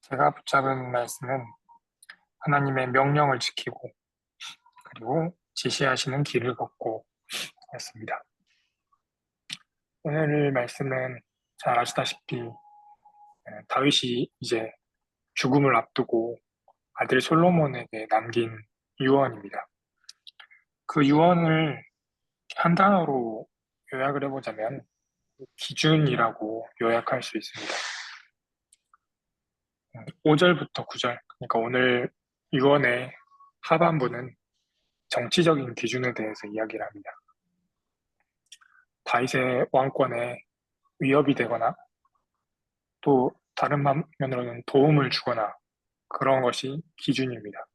제가 붙잡은 말씀은 하나님의 명령을 지키고 그리고 지시하시는 길을 걷고 였습니다. 오늘 말씀은 잘 아시다시피 다윗이 이제 죽음을 앞두고 아들 솔로몬에게 남긴 유언입니다. 그 유언을 한 단어로 요약을 해보자면 기준이라고 요약할 수 있습니다. 5절부터 9절, 그러니까 오늘 유언의 하반부는 정치적인 기준에 대해서 이야기를 합니다. 다윗의 왕권에 위협이 되거나 또 다른 면으로는 도움을 주거나 그런 것이 기준입니다.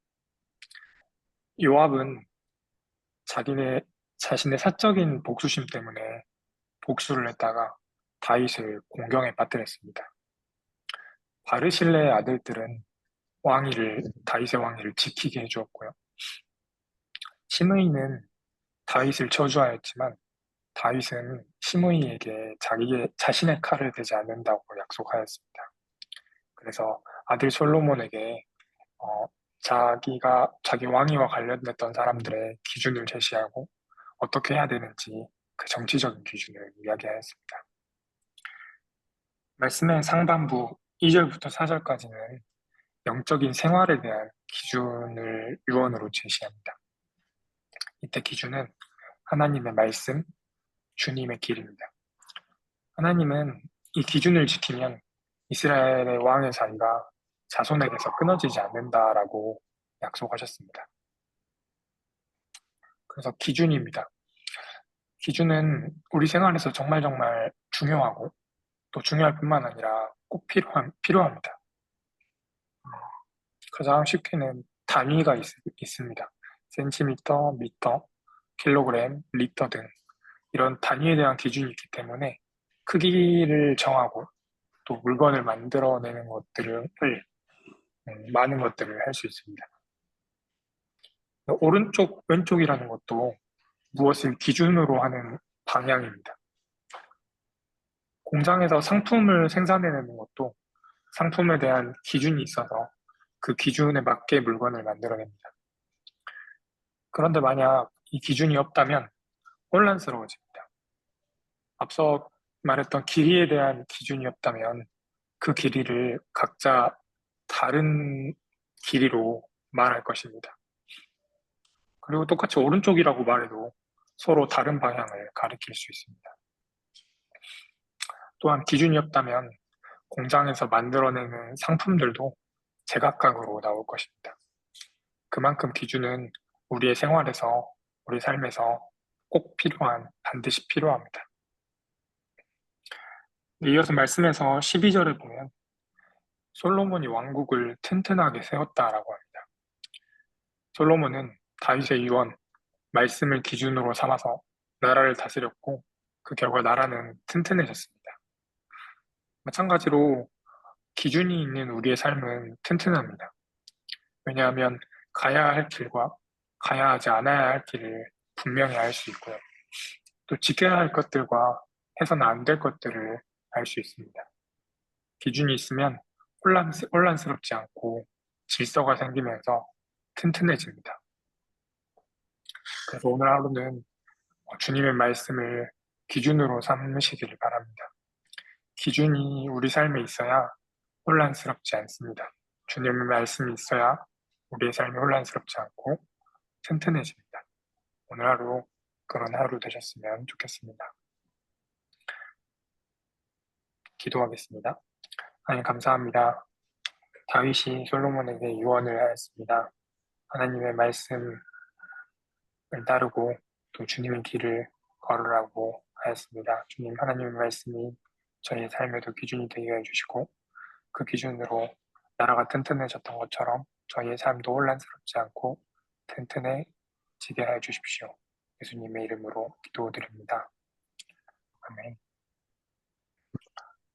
요압은 자신의 사적인 복수심 때문에 복수를 했다가 다윗을 공경에 빠뜨렸습니다. 바르실레의 아들들은 다윗의 왕위를 지키게 해주었고요. 시므이는 다윗을 저주하였지만 다윗은 시므이에게 자신의 칼을 대지 않는다고 약속하였습니다. 그래서 아들 솔로몬에게 어, 자기 왕위와 관련됐던 사람들의 기준을 제시하고 어떻게 해야 되는지 그 정치적인 기준을 이야기하였습니다. 말씀의 상반부 2절부터 4절까지는 영적인 생활에 대한 기준을 유언으로 제시합니다. 이때 기준은 하나님의 말씀, 주님의 길입니다. 하나님은 이 기준을 지키면 이스라엘의 왕의 자리가 자손에게서 끊어지지 않는다라고 약속하셨습니다. 그래서 기준입니다. 기준은 우리 생활에서 정말 중요하고 또 중요할 뿐만 아니라 꼭 필요합니다. 가장 쉽게는 단위가 있습니다. 센티미터, 미터, 킬로그램, 리터 등 이런 단위에 대한 기준이 있기 때문에 크기를 정하고 또 물건을 만들어내는 것들을 많은 것들을 할 수 있습니다. 오른쪽, 왼쪽이라는 것도 무엇을 기준으로 하는 방향입니다. 공장에서 상품을 생산해내는 것도 상품에 대한 기준이 있어서 그 기준에 맞게 물건을 만들어냅니다. 그런데 만약 이 기준이 없다면 혼란스러워집니다. 앞서 말했던 길이에 대한 기준이 없다면 그 길이를 각자 다른 길이로 말할 것입니다. 그리고 똑같이 오른쪽이라고 말해도 서로 다른 방향을 가리킬 수 있습니다. 또한 기준이 없다면 공장에서 만들어내는 상품들도 제각각으로 나올 것입니다. 그만큼 기준은 우리의 생활에서, 우리 삶에서 반드시 필요합니다. 이어서 말씀에서 12절에 보면 솔로몬이 왕국을 튼튼하게 세웠다라고 합니다. 솔로몬은 다윗의 유언, 말씀을 기준으로 삼아서 나라를 다스렸고 그 결과 나라는 튼튼해졌습니다. 마찬가지로 기준이 있는 우리의 삶은 튼튼합니다. 왜냐하면 가야 할 길과 가야 하지 않아야 할 길을 분명히 알 수 있고요. 또 지켜야 할 것들과 해서는 안 될 것들을 알 수 있습니다. 기준이 있으면 혼란스럽지 않고 질서가 생기면서 튼튼해집니다. 그래서 오늘 하루는 주님의 말씀을 기준으로 삼으시기를 바랍니다. 기준이 우리 삶에 있어야 혼란스럽지 않습니다. 주님의 말씀이 있어야 우리의 삶이 혼란스럽지 않고 튼튼해집니다. 오늘 하루 그런 하루 되셨으면 좋겠습니다. 기도하겠습니다. 하나님 감사합니다. 다윗이 솔로몬에게 유언을 하였습니다. 하나님의 말씀을 따르고 또 주님의 길을 걸으라고 하였습니다. 주님 하나님의 말씀이 저희의 삶에도 기준이 되게 해주시고 그 기준으로 나라가 튼튼해졌던 것처럼 저희의 삶도 혼란스럽지 않고 튼튼해지게 해주십시오. 예수님의 이름으로 기도드립니다. 아멘.